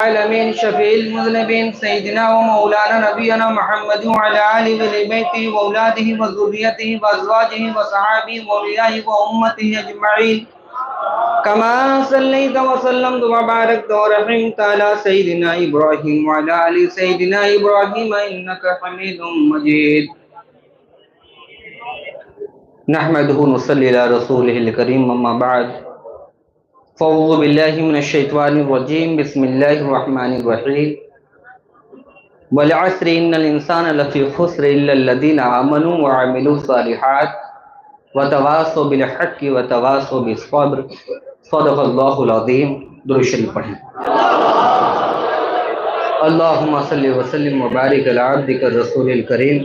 العالمين شفيع المذنبين سيدنا ومولانا نبينا محمد وعلى آله وبيته وأولاده وذريته وأزواجه وصحابه وأوليائه وأمته أجمعين كما صليت وسلمت وباركت ورحمت على سيدنا إبراهيم وعلى آل سيدنا إبراهيم إنك حميد مجيد نحمده ونصلي على رسوله الكريم أما بعد فأعوذ بالله من الشيطان الرجيم بسم الله الرحمن الرحيم والعصر إن الإنسان لفي خسر إلا الذين آمنوا وعملوا الصالحات وتواصوا بالحق وتواصوا بالصبر صدق الله العظيم درود شریف پڑھیں اللهم صل وسلم وبارك على عبدك الرسول الكريم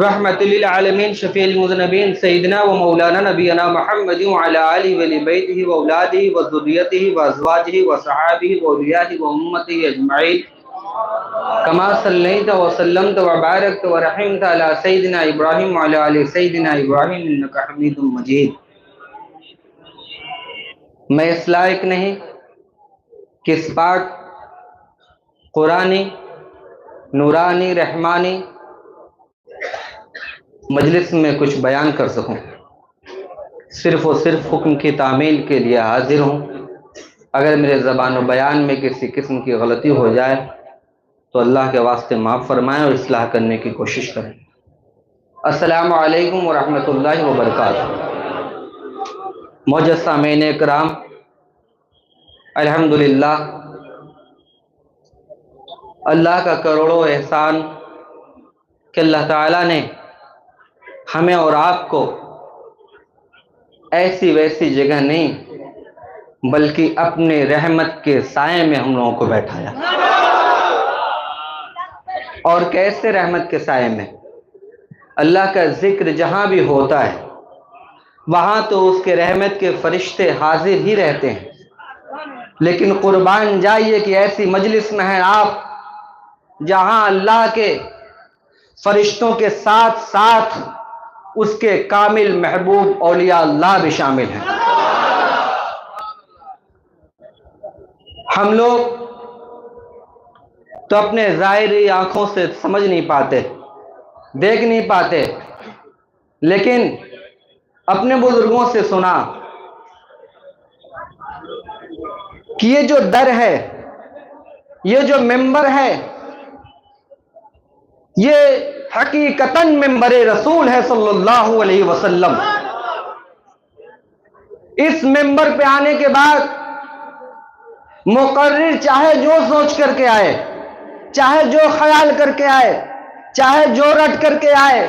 رحمت للعالمین شفیع المذنبین سیدنا و مولانا نبینا محمد وعلى آلہ وآل بیتہ واولادہ وذریتہ وازواجہ وصحابہ واولیائہ وامتہ اجمعین کما صلیت وسلمت وبارکت ورحمت علی سیدنا ابراہیم وعلى آل سیدنا ابراہیم انک حمید مجید۔ میں اس لائق نہیں کہ اس پاک قرآنی نورانی رحمانی مجلس میں کچھ بیان کر سکوں، صرف و صرف حکم کی تعمیل کے لیے حاضر ہوں۔ اگر میرے زبان و بیان میں کسی قسم کی غلطی ہو جائے تو اللہ کے واسطے معاف فرمائیں اور اصلاح کرنے کی کوشش کریں۔ السلام علیکم ورحمۃ اللہ وبرکاتہ۔ معزز سامعین کرام، الحمدللہ اللہ کا کروڑوں احسان کہ اللہ تعالیٰ نے ہمیں اور آپ کو ایسی ویسی جگہ نہیں بلکہ اپنے رحمت کے سائے میں ہم لوگوں کو بیٹھایا۔ اور کیسے رحمت کے سائے میں؟ اللہ کا ذکر جہاں بھی ہوتا ہے وہاں تو اس کے رحمت کے فرشتے حاضر ہی رہتے ہیں، لیکن قربان جائیے کہ ایسی مجلس میں ہیں آپ جہاں اللہ کے فرشتوں کے ساتھ ساتھ اس کے کامل محبوب اولیاء اللہ بھی شامل ہیں۔ ہم لوگ تو اپنے ظاہری آنکھوں سے سمجھ نہیں پاتے، دیکھ نہیں پاتے، لیکن اپنے بزرگوں سے سنا کہ یہ جو در ہے، یہ جو ممبر ہے، یہ حقیقتاً ممبر رسول ہے صلی اللہ علیہ وسلم۔ اس ممبر پہ آنے کے بعد مقرر چاہے جو سوچ کر کے آئے، چاہے جو خیال کر کے آئے، چاہے جو رٹ کر کے آئے،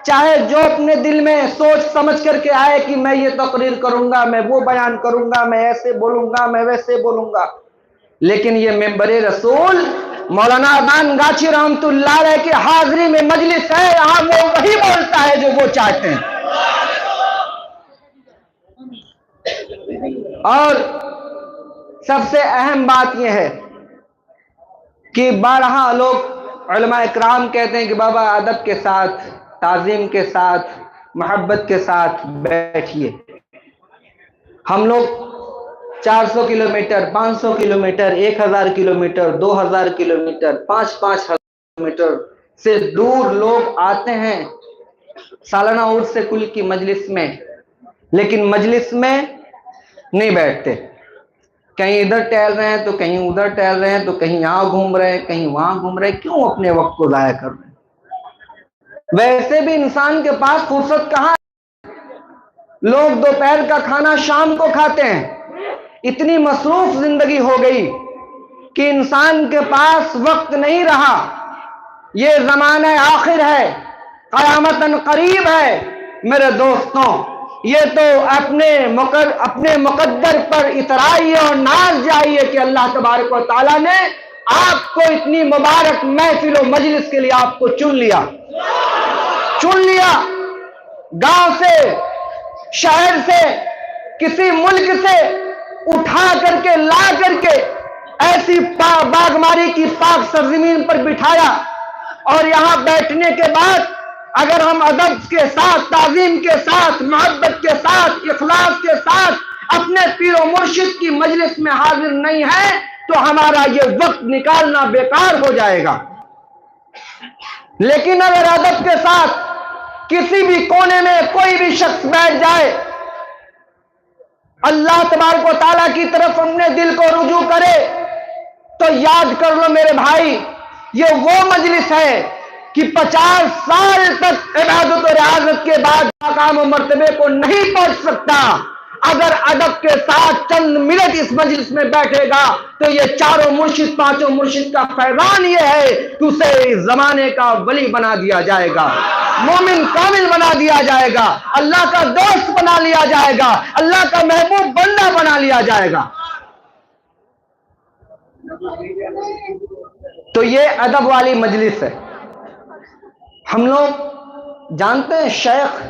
چاہے جو اپنے دل میں سوچ سمجھ کر کے آئے کہ میں یہ تقریر کروں گا، میں وہ بیان کروں گا، میں ایسے بولوں گا، میں ویسے بولوں گا، لیکن یہ ممبر رسول مولانا ادان گاچھی رحمت اللہ علیہ کی حاضری میں مجلس ہے، یہاں وہ وہی بولتا ہے جو وہ چاہتے ہیں۔ اور سب سے اہم بات یہ ہے کہ بارہا لوگ علماء اکرام کہتے ہیں کہ بابا ادب کے ساتھ، تعظیم کے ساتھ، محبت کے ساتھ بیٹھیے۔ ہم لوگ 400 kilometre, 500 kilometre, 1000 kilometre, 2000 kilometre, 5,000 kilometre سے دور لوگ آتے ہیں سالانہ عرس سے کل کی مجلس میں، لیکن مجلس میں نہیں بیٹھتے، کہیں ادھر ٹہل رہے ہیں تو کہیں ادھر ٹہل رہے ہیں تو کہیں یہاں گھوم رہے ہیں، کہیں وہاں گھوم رہے ہیں۔ کیوں اپنے وقت کو ضائع کر رہے ہیں؟ ویسے بھی انسان کے پاس فرصت کہاں ہے؟ لوگ دوپہر کا کھانا شام کو کھاتے ہیں۔ اتنی مصروف زندگی ہو گئی کہ انسان کے پاس وقت نہیں رہا۔ یہ زمانہ آخر ہے، قیامتاً قریب ہے میرے دوستوں۔ یہ تو اپنے مقدر پر اترائیے اور ناز جائیے کہ اللہ تبارک و تعالیٰ نے آپ کو اتنی مبارک محفل و مجلس کے لیے آپ کو چن لیا، گاؤں سے، شہر سے، کسی ملک سے اٹھا کر کے لا کر کے ایسی باغماری کی پاک سرزمین پر بٹھایا، اور یہاں بیٹھنے کے بعد اگر ہم ادب کے ساتھ، تعظیم کے ساتھ، محبت کے ساتھ، اخلاص کے ساتھ اپنے پیر و مرشد کی مجلس میں حاضر نہیں ہیں تو ہمارا یہ وقت نکالنا بیکار ہو جائے گا. لیکن اگر ادب کے ساتھ کسی بھی کونے میں کوئی بھی شخص بیٹھ جائے, اللہ تبارک و تعالیٰ کی طرف اپنے دل کو رجوع کرے, تو یاد کر لو میرے بھائی, یہ وہ مجلس ہے کہ 50 سال تک عبادت و ریاضت کے بعد مقام و مرتبے کو نہیں پہنچ سکتا. اگر ادب کے ساتھ چند منٹ اس مجلس میں بیٹھے گا تو یہ چاروں مرشد, پانچوں مرشد کا فیضان یہ ہے کہ اسے اس زمانے کا ولی بنا دیا جائے گا, مومن کامل بنا دیا جائے گا, اللہ کا دوست بنا لیا جائے گا, اللہ کا محبوب بندہ بنا لیا جائے گا. تو یہ ادب والی مجلس ہے. ہم لوگ جانتے ہیں شیخ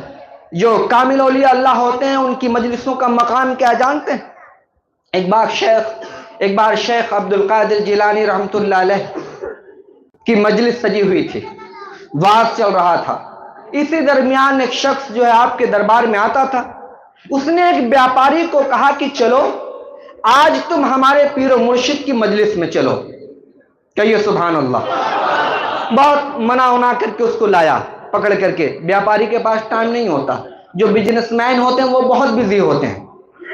جو کامل اولیاء اللہ ہوتے ہیں ان کی مجلسوں کا مقام کیا جانتے ہیں؟ ایک بار شیخ عبد القادر جیلانی رحمت اللہ علیہ کی مجلس سجی ہوئی تھی, واعظ چل رہا تھا. اسی درمیان ایک شخص جو ہے آپ کے دربار میں آتا تھا. اس نے ایک بیاپاری کو کہا کہ چلو آج تم ہمارے پیر و مرشد کی مجلس میں چلو. کہیے سبحان اللہ. بہت منع کر کے اس کو لایا پکڑ کر کے. بیاپاری کے پاس ٹائم نہیں ہوتا, جو بزنس مین ہوتے ہیں وہ بہت بزی ہوتے ہیں.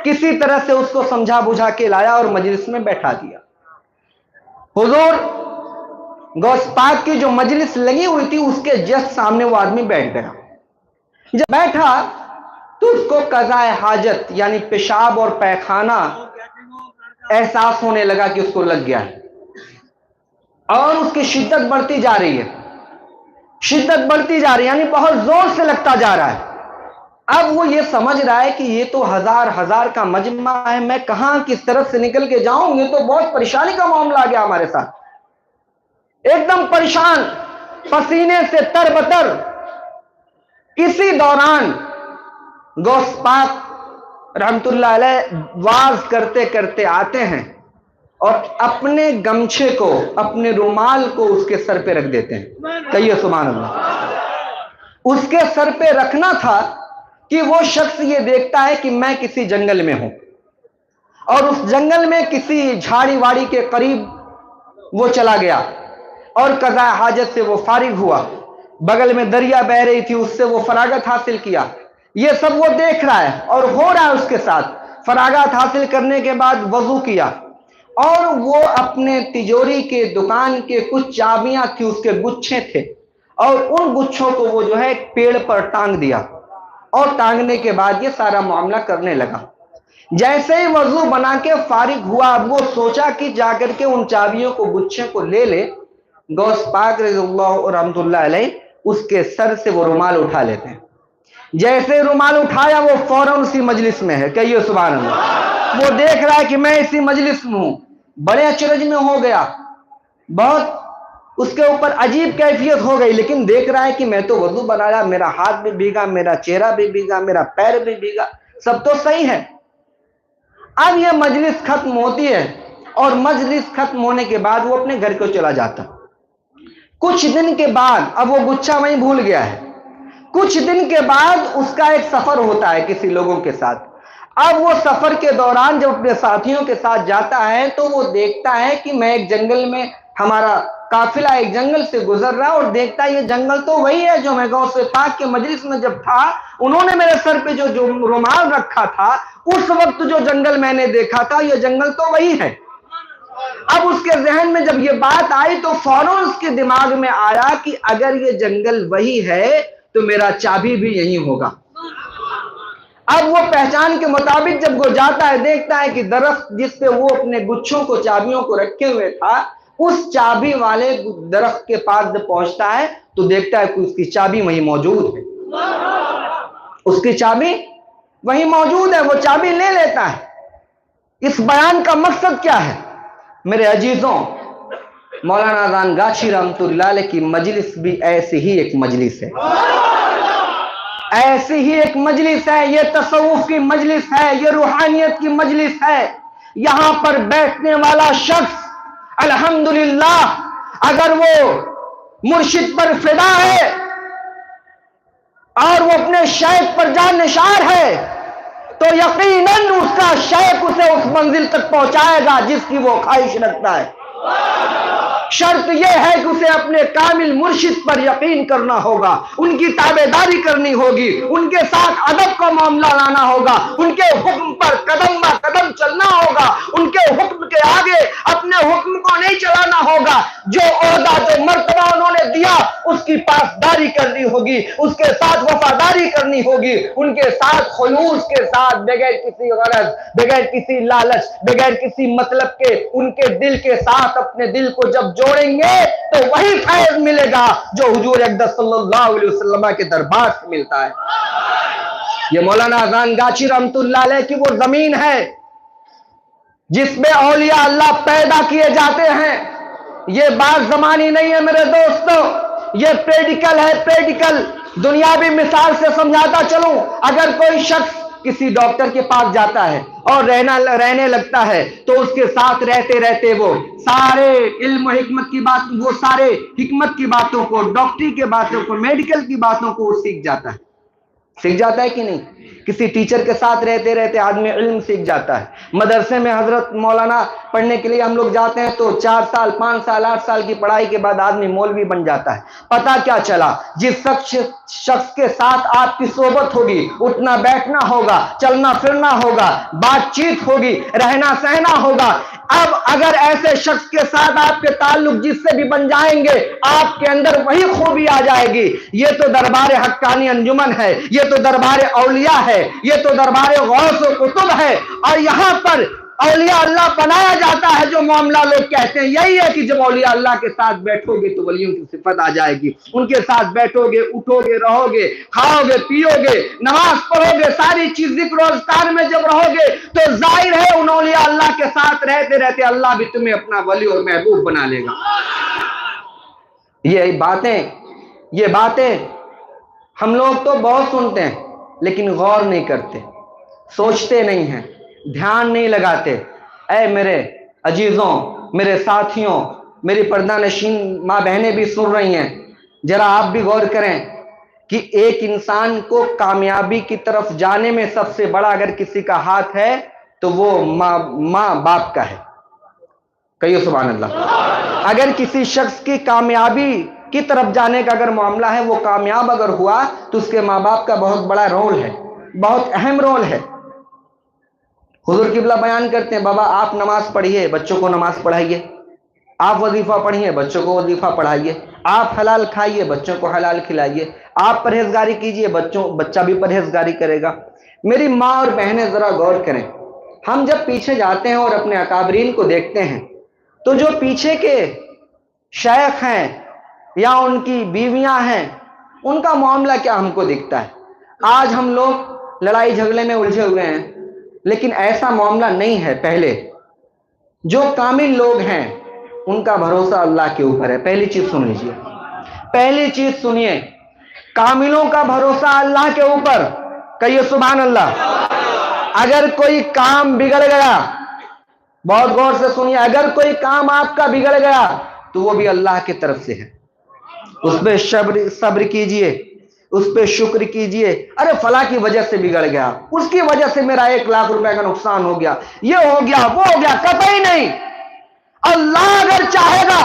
کسی طرح سے اس کو سمجھا بجھا کے لایا اور مجلس میں بیٹھا دیا. حضور غوث پاک کی جو مجلس لگی ہوئی تھی اس کے جسٹ سامنے وہ آدمی بیٹھ گیا. جب بیٹھا تو اس کو قضاء حاجت یعنی پیشاب اور پیخانہ احساس ہونے لگا کہ اس کو لگ گیا ہے, اور اس کی شدت بڑھتی جا رہی ہے, یعنی بہت زور سے لگتا جا رہا ہے. اب وہ یہ سمجھ رہا ہے کہ یہ تو ہزار کا مجمع ہے, میں کہاں کس طرف سے نکل کے جاؤں, یہ تو بہت پریشانی کا معاملہ آ گیا ہمارے ساتھ. ایک دم پریشان, پسینے سے تر بتر. اسی دوران غوث پاک رحمت اللہ علیہ واز کرتے کرتے آتے ہیں اور اپنے گمچھے کو, اپنے رومال کو اس کے سر پہ رکھ دیتے ہیں. کہیے سبحان اللہ. اس کے سر پہ رکھنا تھا کہ وہ شخص یہ دیکھتا ہے کہ میں کسی جنگل میں ہوں, اور اس جنگل میں کسی جھاڑی واڑی کے قریب وہ چلا گیا اور قضاء حاجت سے وہ فارغ ہوا. بغل میں دریا بہ رہی تھی, اس سے وہ فراغت حاصل کیا. یہ سب وہ دیکھ رہا ہے اور ہو رہا ہے اس کے ساتھ. فراغت حاصل کرنے کے بعد وضو کیا, اور وہ اپنے تجوری کے دکان کے کچھ چابیاں تھی, اس کے گچھے تھے, اور ان گچھوں کو وہ جو ہے پیڑ پر ٹانگ دیا, اور ٹانگنے کے بعد یہ سارا معاملہ کرنے لگا. جیسے ہی وضو بنا کے فارغ ہوا, اب وہ سوچا کہ جا کر کے ان چابیوں کو, گچھے کو لے لے. غوث پاک رضی اللہ رحمت اللہ علیہ اس کے سر سے وہ رومال اٹھا لیتے ہیں. جیسے رومال اٹھایا وہ فوراً اسی مجلس میں ہے. کہیے سبحان اللہ. وہ دیکھ رہا ہے کہ میں اسی مجلس میں ہوں, بڑے اچرج میں ہو گیا, بہت اس کے اوپر عجیب کیفیت ہو گئی. لیکن دیکھ رہا ہے کہ میں تو وضو بنایا, میرا ہاتھ بھی بھیگا, میرا چہرہ بھی بھیگا, میرا پیر بھی بھیگا, سب تو صحیح ہے. اب یہ مجلس ختم ہوتی ہے, اور مجلس ختم ہونے کے بعد وہ اپنے گھر کو چلا جاتا. کچھ دن کے بعد, اب وہ گچھا وہیں بھول گیا ہے, کچھ دن کے بعد اس کا ایک سفر ہوتا ہے کسی لوگوں کے ساتھ. اب وہ سفر کے دوران جب اپنے ساتھیوں کے ساتھ جاتا ہے تو وہ دیکھتا ہے کہ میں ایک جنگل میں, ہمارا قافلہ ایک جنگل سے گزر رہا, اور دیکھتا ہے یہ جنگل تو وہی ہے جو میں غوث پاک کے مجلس میں جب تھا انہوں نے میرے سر پہ جو رومال رکھا تھا, اس وقت جو جنگل میں نے دیکھا تھا یہ جنگل تو وہی ہے. اب اس کے ذہن میں جب یہ بات آئی تو فوراً اس کے دماغ میں آیا کہ اگر یہ جنگل وہی ہے تو میرا چابی بھی یہی ہوگا. اب وہ پہچان کے مطابق جب وہ جاتا ہے, دیکھتا ہے کہ درخت جس پہ وہ اپنے گچھوں کو, چابیوں کو رکھے ہوئے تھا, اس چابی والے درخت کے پاس جب پہنچتا ہے تو دیکھتا ہے کہ اس کی چابی وہیں موجود ہے. اس کی چابی وہیں موجود ہے, وہ چابی لے لیتا ہے. اس بیان کا مقصد کیا ہے میرے عزیزوں؟ مولانا اذان گاچھی رحمت اللہ علیہ کی مجلس بھی ایسی ہی ایک مجلس ہے, ایسی ہی ایک مجلس ہے. یہ تصوف کی مجلس ہے, یہ روحانیت کی مجلس ہے. یہاں پر بیٹھنے والا شخص الحمدللہ اگر وہ مرشد پر فدا ہے اور وہ اپنے شیخ پر جان نثار ہے تو یقیناً اس کا شیخ اسے اس منزل تک پہنچائے گا جس کی وہ خواہش رکھتا ہے۔ شرط یہ ہے کہ اسے اپنے کامل مرشد پر یقین کرنا ہوگا، ان کی تابعداری کرنی ہوگی، ان کے ساتھ ادب کا معاملہ لانا ہوگا، ان کے حکم پر قدم بہ قدم چلنا ہوگا، ان کے حکم کے آگے اپنے حکم کو نہیں چلانا ہوگا، جو عہدہ جو مرتبہ انہوں نے دیا اس کی پاسداری کرنی ہوگی، اس کے ساتھ وفاداری کرنی ہوگی، ان کے ساتھ خلوص کے ساتھ، بغیر کسی غرض، بغیر کسی لالچ، بغیر کسی مطلب کے، ان کے دل کے ساتھ اپنے دل کو جب جوڑیں گے تو وہی فیض ملے گا جو حضور اقدس صلی اللہ علیہ وسلم کے دربار سے ملتا ہے۔ یہ مولانا اذان گاچی رحمت اللہ علیہ کی وہ زمین ہے جس میں اولیاء اللہ پیدا کیے جاتے ہیں۔ یہ بات زمانی نہیں ہے میرے دوستو، یہ پریڈیکل ہے، پریڈیکل۔ دنیاوی مثال سے سمجھاتا چلوں، اگر کوئی شخص کسی ڈاکٹر کے پاس جاتا ہے اور رہنے لگتا ہے تو اس کے ساتھ رہتے رہتے وہ سارے علم و حکمت کی بات، وہ سارے حکمت کی باتوں کو، ڈاکٹری کے باتوں کو، میڈیکل کی باتوں کو وہ سیکھ جاتا ہے۔ سیکھ جاتا ہے کہ نہیں؟ کسی ٹیچر کے ساتھ رہتے رہتے آدمی علم سیکھ جاتا ہے۔ مدرسے میں حضرت مولانا پڑھنے کے لیے ہم لوگ جاتے ہیں تو 4 سال 5 سال 8 سال کی پڑھائی کے بعد آدمی مولوی بن جاتا ہے۔ پتہ کیا چلا؟ جس شخص کے ساتھ آپ کی صحبت ہوگی، اٹھنا بیٹھنا ہوگا، چلنا پھرنا ہوگا، بات چیت ہوگی، رہنا سہنا ہوگا، اب اگر ایسے شخص کے ساتھ آپ کے تعلق جس سے بھی بن جائیں گے آپ کے اندر وہی خوبی آ جائے گی۔ یہ تو دربار حقانی انجمن ہے، یہ تو دربار اولیاء ہے، یہ تو دربار غوث و قطب ہے، اور یہاں پر اولیاء اللہ بنایا جاتا ہے۔ جو معاملہ لوگ کہتے ہیں یہی ہے کہ جب اولیاء اللہ کے ساتھ بیٹھو گے تو ولیوں کی صفت آ جائے گی، ان کے ساتھ بیٹھو گے، اٹھو گے، رہو گے، کھاؤ گے، پیو گے، نماز پڑھو گے، ساری چیز ذکر و اذکار میں جب رہو گے تو ظاہر ہے ان اولیاء اللہ کے ساتھ رہتے رہتے اللہ بھی تمہیں اپنا ولی اور محبوب بنا لے گا۔ یہ باتیں ہم لوگ تو بہت سنتے ہیں لیکن غور نہیں کرتے، سوچتے نہیں ہیں، دھیان نہیں لگاتے۔ اے میرے عزیزوں، میرے ساتھیوں، میری پردہ نشین ماں بہنیں بھی سن رہی ہیں، ذرا آپ بھی غور کریں کہ ایک انسان کو کامیابی کی طرف جانے میں سب سے بڑا اگر کسی کا ہاتھ ہے تو وہ ماں باپ کا ہے۔ کہیے سبحان اللہ۔ اگر کسی شخص کی کامیابی کی طرف جانے کا اگر معاملہ ہے، وہ کامیاب اگر ہوا تو اس کے ماں باپ کا بہت بڑا رول ہے، بہت اہم رول ہے۔ حضور قبلہ بیان کرتے ہیں، بابا آپ نماز پڑھیے، بچوں کو نماز پڑھائیے، آپ وظیفہ پڑھیے، بچوں کو وظیفہ پڑھائیے، آپ حلال کھائیے، بچوں کو حلال کھلائیے، آپ پرہیزگاری کیجئے، بچہ بھی پرہیزگاری کرے گا۔ میری ماں اور بہنیں ذرا غور کریں، ہم جب پیچھے جاتے ہیں اور اپنے اکابرین کو دیکھتے ہیں تو جو پیچھے کے شیخ ہیں یا ان کی بیویاں ہیں ان کا معاملہ کیا ہم کو دکھتا ہے؟ آج ہم لوگ لڑائی جھگڑے میں الجھے ہوئے ہیں لیکن ایسا معاملہ نہیں ہے۔ پہلے جو کامل لوگ ہیں ان کا بھروسہ اللہ کے اوپر ہے۔ پہلی چیز سن لیجیے، پہلی چیز سنیے، کاملوں کا بھروسہ اللہ کے اوپر۔ کہیے سبحان اللہ۔ اگر کوئی کام بگڑ گیا، بہت غور سے سنیے، اگر کوئی کام آپ کا بگڑ گیا تو وہ بھی اللہ کی طرف سے ہے، اس پہ صبر کیجئے، اس پہ شکر کیجئے۔ ارے فلاں کی وجہ سے بگڑ گیا، اس کی وجہ سے میرا 1 لاکھ روپے کا نقصان ہو گیا، یہ ہو گیا، وہ ہو گیا، قطعی نہیں۔ اللہ اگر چاہے گا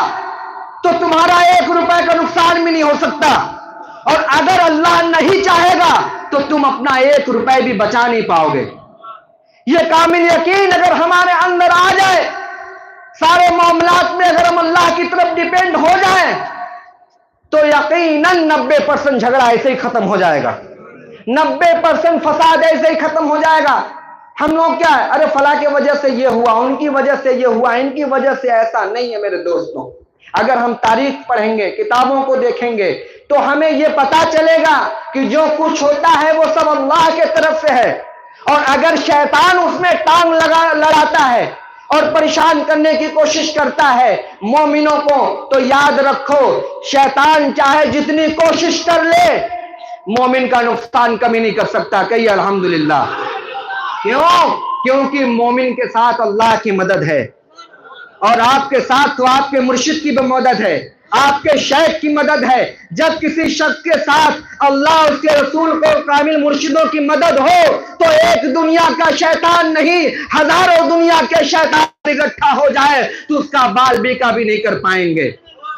تو تمہارا 1 روپے کا نقصان بھی نہیں ہو سکتا، اور اگر اللہ نہیں چاہے گا تو تم اپنا 1 روپے بھی بچا نہیں پاؤ گے۔ یہ کامل یقین اگر ہمارے اندر آ جائے، سارے معاملات میں اگر ہم اللہ کی طرف ڈیپینڈ ہو جائیں تو یقیناً 90% جھگڑا ایسے ہی ختم ہو جائے گا، 90% فساد ایسے ہی ختم ہو جائے گا۔ ہم لوگ کیا ہے، ارے فلاں کی وجہ سے یہ ہوا، ان کی وجہ سے یہ ہوا، ان کی وجہ سے ایسا نہیں ہے میرے دوستوں۔ اگر ہم تاریخ پڑھیں گے، کتابوں کو دیکھیں گے تو ہمیں یہ پتا چلے گا کہ جو کچھ ہوتا ہے وہ سب اللہ کے طرف سے ہے، اور اگر شیطان اس میں ٹانگ لڑاتا ہے اور پریشان کرنے کی کوشش کرتا ہے مومنوں کو، تو یاد رکھو شیطان چاہے جتنی کوشش کر لے مومن کا نقصان کمی نہیں کر سکتا۔ کہیے الحمدللہ۔ کیوں؟ کیونکہ مومن کے ساتھ اللہ کی مدد ہے، اور آپ کے ساتھ تو آپ کے مرشد کی بھی مدد ہے۔ آپ کے شیخ کی مدد ہے. جب کسی شخص کے ساتھ اللہ اس کے رسول کو کامل مرشدوں کی مدد ہو تو ایک دنیا کا شیطان نہیں ہزاروں دنیا کے شیطان اکٹھا ہو جائے تو اس کا بال بیکا بھی نہیں کر پائیں گے.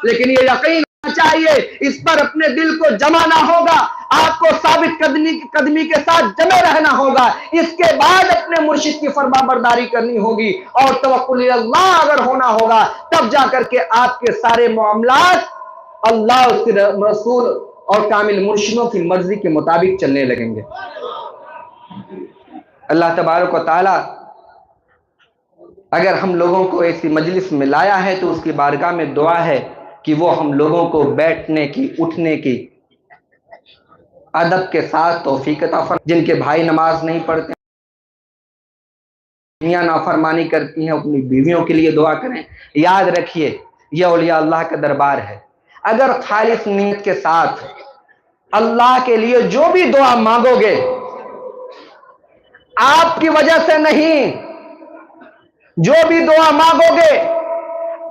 لیکن یہ یقین چاہیے، اس پر اپنے دل کو جمانا ہوگا، آپ کو ثابت قدمی کے ساتھ جمے رہنا ہوگا. اس کے بعد اپنے مرشد کی فرما برداری کرنی ہوگی اور توکل اللہ اگر ہونا ہوگا، تب جا کر کے آپ کے سارے معاملات اللہ اس کے رسول اور کامل مرشدوں کی مرضی کے مطابق چلنے لگیں گے. اللہ تبارک و تعالی اگر ہم لوگوں کو ایسی مجلس میں لایا ہے تو اس کی بارگاہ میں دعا ہے کہ وہ ہم لوگوں کو بیٹھنے کی، اٹھنے کی ادب کے ساتھ توفیق عطا فرمائے. جن کے بھائی نماز نہیں پڑھتے، میاں نافرمانی کرتی ہیں، اپنی بیویوں کے لیے دعا کریں. یاد رکھیے یہ اولیاء اللہ کا دربار ہے. اگر خالص نیت کے ساتھ اللہ کے لیے جو بھی دعا مانگو گے، آپ کی وجہ سے نہیں، جو بھی دعا مانگو گے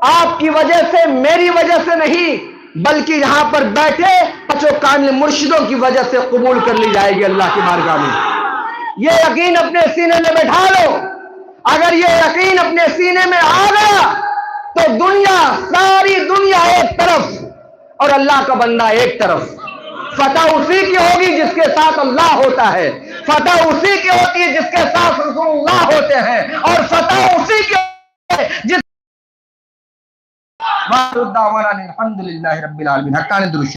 آپ کی وجہ سے، میری وجہ سے نہیں، بلکہ یہاں پر بیٹھے پچو کامل مرشدوں کی وجہ سے قبول کر لی جائے گی اللہ کی بارگاہ میں. یہ یقین اپنے سینے میں بٹھا لو. اگر یہ یقین اپنے سینے میں آ گیا تو دنیا، ساری دنیا ایک طرف اور اللہ کا بندہ ایک طرف. فتح اسی کی ہوگی جس کے ساتھ اللہ ہوتا ہے، فتح اسی کی ہوتی ہے جس کے ساتھ رسول اللہ ہوتے ہیں، اور فتح اسی کی ہوتی ہے جس الحمدللہ رب العالمین. حقانی درود.